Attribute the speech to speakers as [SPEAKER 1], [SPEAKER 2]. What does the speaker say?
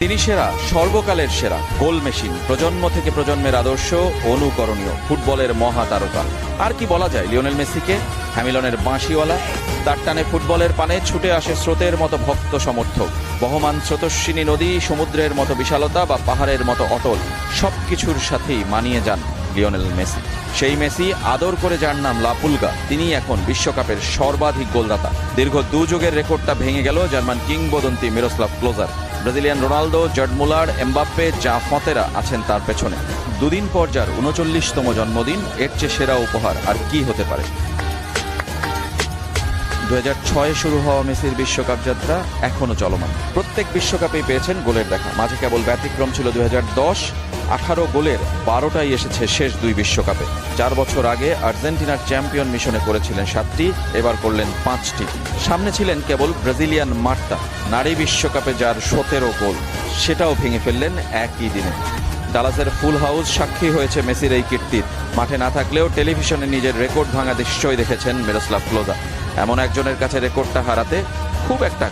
[SPEAKER 1] তিনি সেরা, সর্বকালের সেরা, গোল মেশিন, প্রজন্ম থেকে প্রজন্মের আদর্শ, অনুকরণীয়, ফুটবলের মহাতারকা। আর কি বলা যায় লিওনেল মেসিকে? হ্যামিলনের বাঁশিওয়ালা। তার টানে ফুটবলের পানে ছুটে আসে স্রোতের মতো ভক্ত সমর্থক। বহমান স্রোতস্বিনী নদী, সমুদ্রের মতো বিশালতা বা পাহাড়ের মতো অটল, সবকিছুর সাথেই মানিয়ে যান লিওনেল মেসি। সেই মেসি, আদর করে যার নাম লা পুলগা, তিনি এখন বিশ্বকাপের সর্বাধিক গোলদাতা। দীর্ঘ 2 যুগের রেকর্ডটা ভেঙে গেল জার্মান কিংবদন্তি মিরোস্লাভ ক্লোজার। Brazilian Ronaldo, Gerd Muller, Mbappe, যা ফতেরা আছেন তার পেছনে। দুদিন পর যার 39তম জন্মদিন, এর চেয়ে সেরা উপহার আর কি হতে পারে? 2006 শুরু হওয়া মেসির বিশ্বকাপ যাত্রা এখনো চলমান। প্রত্যেক বিশ্বকাপেই পেয়েছেন গোলের দেখা। মাঝে কেবল ব্যতিক্রম ছিল 2010। 18 গোলের 12টাই এসেছে শেষ 2 বিশ্বকাপে। 4 বছর আগে আর্জেন্টিনার চ্যাম্পিয়ন মিশনে করেছিলেন 7টি, এবার করলেন 5টি। সামনে ছিলেন কেবল ব্রাজিলিয়ান মার্তা। নারী বিশ্বকাপে যার 17 গোল, সেটাও ভেঙে ফেললেন একই দিনে। ডালাসের ফুল হাউস সাক্ষী হয়েছে মেসির এই কীর্তির। মাঠে না থাকলেও টেলিভিশনে নিজের রেকর্ড ভাঙা দৃশ্যই দেখেছেন মিরোস্লাভ ক্লোজা। এমন একজনের কাছে রেকর্ডটা হারাতে খুব একটা